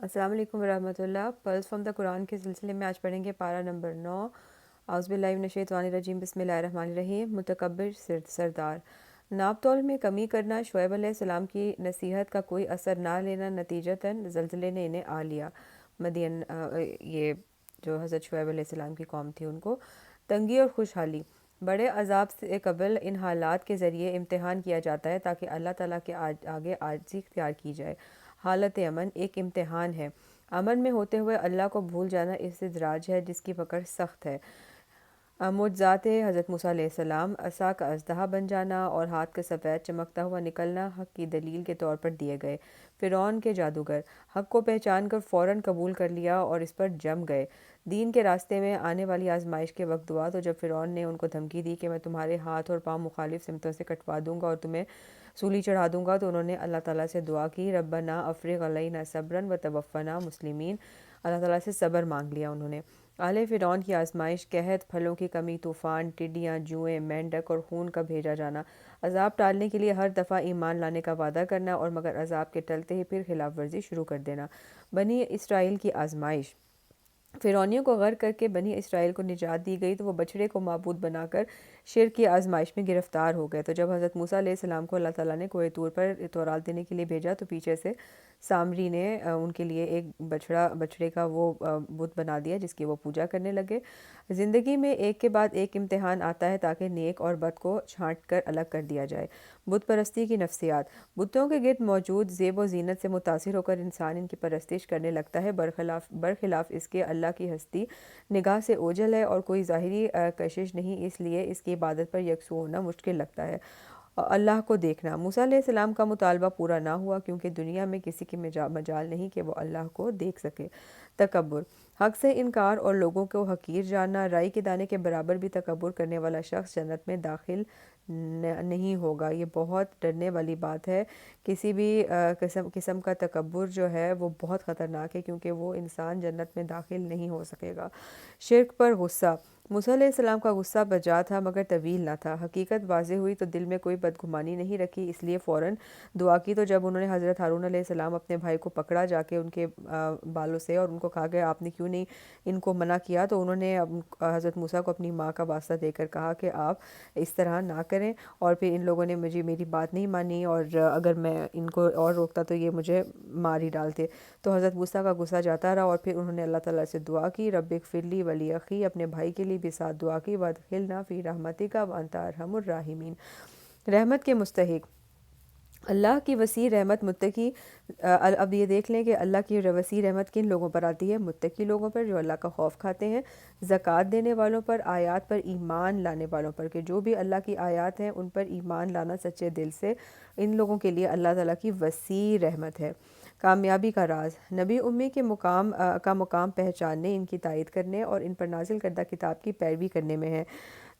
السلام علیکم ورحمۃ اللہ۔ پلس فرام دا قرآن کے سلسلے میں آج پڑھیں گے پارہ نمبر 9۔ اعوذ باللہ من الشیطان الرجیم، بسم اللہ الرحمن الرحیم۔ متکبر سردار، ناپ تول میں کمی کرنا، شعیب علیہ السلام کی نصیحت کا کوئی اثر نہ لینا، نتیجتاً زلزلے نے انہیں آ لیا۔ مدین یہ جو حضرت شعیب علیہ السلام کی قوم تھی، ان کو تنگی اور خوشحالی۔ بڑے عذاب سے قبل ان حالات کے ذریعے امتحان کیا جاتا ہے تاکہ اللہ تعالیٰ کے آگے عاجزی اختیار کی جائے۔ حالت امن ایک امتحان ہے۔ امن میں ہوتے ہوئے اللہ کو بھول جانا استدراج ہے جس کی پکڑ سخت ہے۔ معجزات حضرت موسیٰ علیہ السلام، عصا کا اژدہا بن جانا اور ہاتھ کا سفید چمکتا ہوا نکلنا حق کی دلیل کے طور پر دیے گئے۔ فرعون کے جادوگر حق کو پہچان کر فوراً قبول کر لیا اور اس پر جم گئے۔ دین کے راستے میں آنے والی آزمائش کے وقت دعا تو جب فرعون نے ان کو دھمکی دی کہ میں تمہارے ہاتھ اور پاؤں مخالف سمتوں سے کٹوا دوں گا اور تمہیں سولی چڑھا دوں گا، تو انہوں نے اللہ تعالیٰ سے دعا کی، ربنا افرغ علینا صبرا وتوفنا مسلمین۔ اللہ تعالیٰ سے صبر مانگ لیا انہوں نے۔ آل فرعون کی آزمائش، قحط، پھلوں کی کمی، طوفان، ٹڈیاں، جوئیں، مینڈک اور خون کا بھیجا جانا، عذاب ٹالنے کے لیے ہر دفعہ ایمان لانے کا وعدہ کرنا اور مگر عذاب کے ٹلتے ہی پھر خلاف ورزی شروع کر دینا۔ بنی اسرائیل کی آزمائش، فرعونیوں کو غرق کر کے بنی اسرائیل کو نجات دی گئی تو وہ بچھڑے کو معبود بنا کر شرک کی آزمائش میں گرفتار ہو گئے۔ تو جب حضرت موسیٰ علیہ السلام کو اللہ تعالیٰ نے کوہ طور پر تورات دینے کے لیے بھیجا تو پیچھے سے سامری نے ان کے لیے ایک بچھڑے کا وہ بت بنا دیا جس کی وہ پوجا کرنے لگے۔ زندگی میں ایک کے بعد ایک امتحان آتا ہے تاکہ نیک اور بد کو چھانٹ کر الگ کر دیا جائے۔ بت پرستی کی نفسیات، بتوں کے گرد موجود زیب و زینت سے متاثر ہو کر انسان ان کی پرستش کرنے لگتا ہے، برخلاف اس کے اللہ کی ہستی نگاہ سے اوجھل ہے اور کوئی ظاہری کشش نہیں، اس لیے اس کی عبادت پر یکسو ہونا مشکل لگتا ہے۔ اللہ کو دیکھنا، موسیٰ علیہ السلام کا مطالبہ پورا نہ ہوا کیونکہ دنیا میں کسی کی مجال نہیں کہ وہ اللہ کو دیکھ سکے۔ تکبر، حق سے انکار اور لوگوں کو حقیر جاننا، رائی کے دانے کے برابر بھی تکبر کرنے والا شخص جنت میں داخل نہیں ہوگا۔ یہ بہت ڈرنے والی بات ہے۔ کسی بھی قسم کا تکبر جو ہے وہ بہت خطرناک ہے کیونکہ وہ انسان جنت میں داخل نہیں ہو سکے گا۔ شرک پر غصہ، موسیٰ علیہ السلام کا غصہ بجا تھا مگر طویل نہ تھا۔ حقیقت واضح ہوئی تو دل میں کوئی بدگمانی نہیں رکھی، اس لیے فوراً دعا کی۔ تو جب انہوں نے حضرت ہارون علیہ السلام اپنے بھائی کو پکڑا جا کے ان کے بالوں سے اور ان کو کہا کہ آپ نے کیوں نہیں ان کو منع کیا، تو انہوں نے حضرت موسیٰ کو اپنی ماں کا واسطہ دے کر کہا کہ آپ اس طرح نہ کریں، اور پھر ان لوگوں نے میری بات نہیں مانی اور اگر میں ان کو اور روکتا تو یہ مجھے مار ہی ڈالتے۔ تو حضرت موسیٰ کا غصہ جاتا رہا اور پھر انہوں نے اللہ تعالیٰ سے دعا کی، رب اغفر لی ولی اخی، اپنے بھائی کے لیے بھی ساتھ دعا کی، وادخلنا فی رحمتک وانت ارحم الراحمین۔ رحمت کے مستحق، اللہ کی وسیع رحمت متقی، اب یہ دیکھ لیں کہ اللہ کی وسیع رحمت کن لوگوں پر آتی ہے؟ متقی لوگوں پر جو اللہ کا خوف کھاتے ہیں، زکوٰۃ دینے والوں پر، آیات پر ایمان لانے والوں پر، کہ جو بھی اللہ کی آیات ہیں ان پر ایمان لانا سچے دل سے، ان لوگوں کے لیے اللہ تعالیٰ کی وسیع رحمت ہے۔ کامیابی کا راز، نبی امی کے مقام پہچاننے، ان کی تائید کرنے اور ان پر نازل کردہ کتاب کی پیروی کرنے میں ہے۔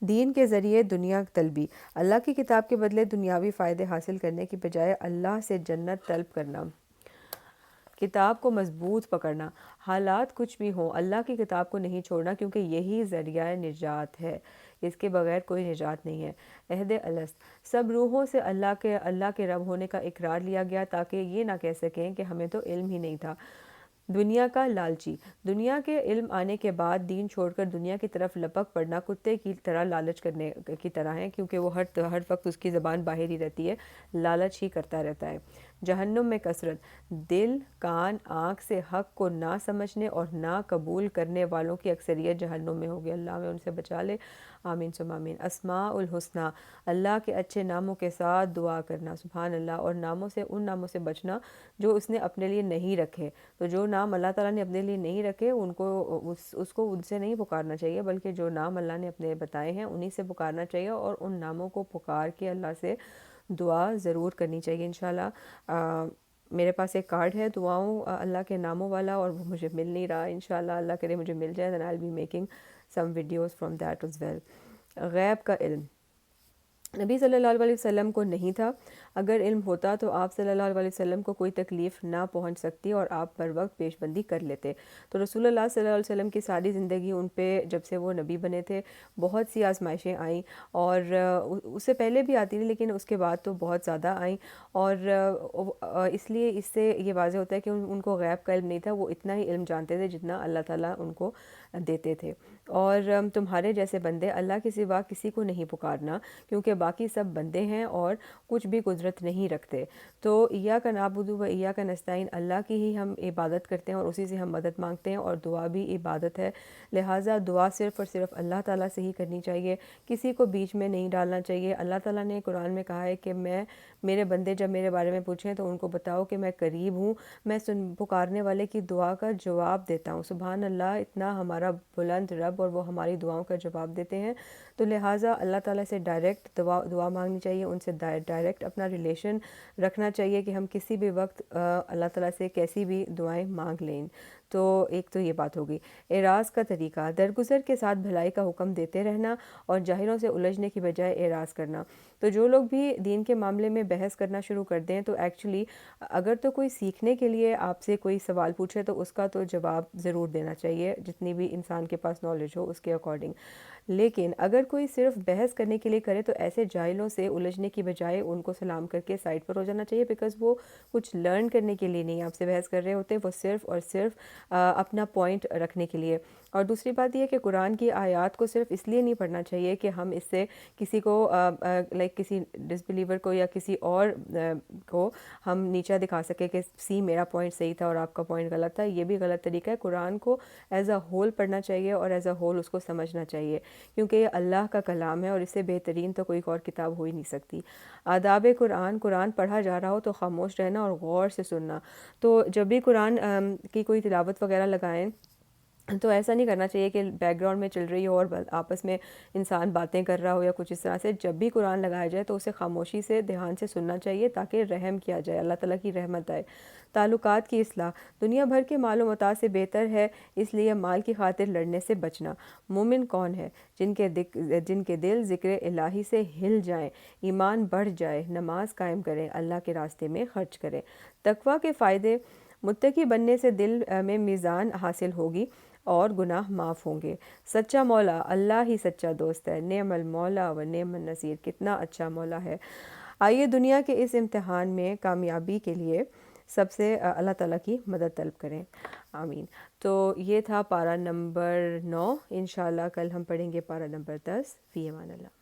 دین کے ذریعے دنیا طلبی، اللہ کی کتاب کے بدلے دنیاوی فائدے حاصل کرنے کی بجائے اللہ سے جنت طلب کرنا۔ کتاب کو مضبوط پکڑنا، حالات کچھ بھی ہوں اللہ کی کتاب کو نہیں چھوڑنا کیونکہ یہی ذریعہ نجات ہے، اس کے بغیر کوئی نجات نہیں ہے۔ عہد الست، سب روحوں سے اللہ کے رب ہونے کا اقرار لیا گیا تاکہ یہ نہ کہہ سکیں کہ ہمیں تو علم ہی نہیں تھا۔ دنیا کا لالچی، دنیا کے علم آنے کے بعد دین چھوڑ کر دنیا کی طرف لپک پڑنا کتے کی طرح لالچ کرنے کی طرح ہے کیونکہ وہ ہر وقت اس کی زبان باہر ہی رہتی ہے، لالچ ہی کرتا رہتا ہے۔ جہنم میں کثرت، دل، کان، آنکھ سے حق کو نہ سمجھنے اور نہ قبول کرنے والوں کی اکثریت جہنم میں ہوگی، اللہ میں ان سے بچا لے، آمین ثم آمین۔ اسماء الحسنی، اللہ کے اچھے ناموں کے ساتھ دعا کرنا، سبحان اللہ، اور ان ناموں سے بچنا جو اس نے اپنے لیے نہیں رکھے۔ تو جو نام اللہ تعالیٰ نے اپنے لیے نہیں رکھے اس کو ان سے نہیں پکارنا چاہیے، بلکہ جو نام اللہ نے اپنے بتائے ہیں انہی سے پکارنا چاہیے اور ان ناموں کو پکار کے اللہ سے دعا ضرور کرنی چاہیے انشاءاللہ۔ میرے پاس ایک کارڈ ہے دعاؤں اللہ کے ناموں والا اور وہ مجھے مل نہیں رہا، انشاءاللہ اللہ کرے مجھے مل جائے، then I'll be making some videos from that as well۔ غیب کا علم، نبی صلی اللہ علیہ وسلم کو نہیں تھا، اگر علم ہوتا تو آپ صلی اللہ علیہ وسلم کو کوئی تکلیف نہ پہنچ سکتی اور آپ پر وقت پیش بندی کر لیتے۔ تو رسول اللہ صلی اللہ علیہ وسلم کی ساری زندگی ان پہ جب سے وہ نبی بنے تھے بہت سی آزمائشیں آئیں، اور اس سے پہلے بھی آتی تھیں لیکن اس کے بعد تو بہت زیادہ آئیں، اور اس لیے اس سے یہ واضح ہوتا ہے کہ ان کو غیب کا علم نہیں تھا، وہ اتنا ہی علم جانتے تھے جتنا اللہ تعالیٰ ان کو دیتے تھے۔ اور تمہارے جیسے بندے اللہ کے سوا کسی کو نہیں پکارنا، کیونکہ باقی سب بندے ہیں اور کچھ بھی قدرت نہیں رکھتے۔ تو ایاک نعبد و ایاک نستعین، اللہ کی ہی ہم عبادت کرتے ہیں اور اسی سے ہم مدد مانگتے ہیں، اور دعا بھی عبادت ہے، لہٰذا دعا صرف اور صرف اللہ تعالیٰ سے ہی کرنی چاہیے، کسی کو بیچ میں نہیں ڈالنا چاہیے۔ اللہ تعالیٰ نے قرآن میں کہا ہے کہ میرے بندے جب میرے بارے میں پوچھیں تو ان کو بتاؤ کہ میں قریب ہوں، میں پکارنے والے کی دعا کا جواب دیتا ہوں۔ سبحان اللہ، اتنا ہمارا بلند رب، اور وہ ہماری دعاؤں کا جواب دیتے ہیں۔ تو لہٰذا اللہ تعالیٰ سے ڈائریکٹ دعا مانگنی چاہیے، ان سے ڈائریکٹ اپنا ریلیشن رکھنا چاہیے کہ ہم کسی بھی وقت اللہ تعالیٰ سے کیسی بھی دعائیں مانگ لیں۔ تو ایک تو یہ بات ہوگی۔ اعراض کا طریقہ، درگزر کے ساتھ بھلائی کا حکم دیتے رہنا اور جاہلوں سے الجھنے کی بجائے اعراض کرنا۔ تو جو لوگ بھی دین کے معاملے میں بحث کرنا شروع کر دیں تو ایکچولی اگر تو کوئی سیکھنے کے لیے آپ سے کوئی سوال پوچھے تو اس کا تو جواب ضرور دینا چاہیے، جتنی بھی انسان کے پاس نالج ہو اس کے اکارڈنگ۔ لیکن اگر کوئی صرف بحث کرنے کے لیے کرے تو ایسے جاہلوں سے الجھنے کی بجائے ان کو سلام کر کے سائڈ پر ہو جانا چاہیے، بیکاز وہ کچھ لرن کرنے کے لیے نہیں آپ سے بحث کر رہے ہوتے، وہ صرف اور صرف اپنا پوائنٹ رکھنے کے لیے۔ اور دوسری بات یہ ہے کہ قرآن کی آیات کو صرف اس لیے نہیں پڑھنا چاہیے کہ ہم اس سے کسی کو لائک کسی ڈس بلیور کو یا کسی اور کو ہم نیچا دکھا سکے کہ میرا پوائنٹ صحیح تھا اور آپ کا پوائنٹ غلط تھا، یہ بھی غلط طریقہ ہے۔ قرآن کو ایز اے ہول پڑھنا چاہیے اور ایز اے ہول اس کو سمجھنا چاہیے، کیونکہ یہ اللہ کا کلام ہے اور اس سے بہترین تو کوئی اور کتاب ہو ہی نہیں سکتی۔ آداب قرآن پڑھا جا رہا ہو تو خاموش رہنا اور غور سے سننا۔ تو جب بھی قرآن کی کوئی تلاوت وغیرہ لگائیں تو ایسا نہیں کرنا چاہیے کہ بیک گراؤنڈ میں چل رہی ہو اور آپس میں انسان باتیں کر رہا ہو یا کچھ اس طرح سے۔ جب بھی قرآن لگایا جائے تو اسے خاموشی سے دھیان سے سننا چاہیے تاکہ رحم کیا جائے، اللہ تعالیٰ کی رحمت آئے۔ تعلقات کی اصلاح، دنیا بھر کے مال و متاع سے بہتر ہے اس لیے مال کی خاطر لڑنے سے بچنا۔ مومن کون ہے؟ جن کے دل ذکر الہی سے ہل جائیں، ایمان بڑھ جائے، نماز قائم کریں، اللہ کے راستے میں خرچ کریں۔ تقویٰ کے فائدے، متقی بننے سے دل میں میزان حاصل ہوگی اور گناہ معاف ہوں گے۔ سچا مولا اللہ ہی سچا دوست ہے، نعم المولا و نعم النصیر، کتنا اچھا مولا ہے۔ آئیے دنیا کے اس امتحان میں کامیابی کے لیے سب سے اللہ تعالیٰ کی مدد طلب کریں، آمین۔ تو یہ تھا پارہ نمبر 9، انشاءاللہ کل ہم پڑھیں گے پارہ نمبر 10۔ فی امان اللہ۔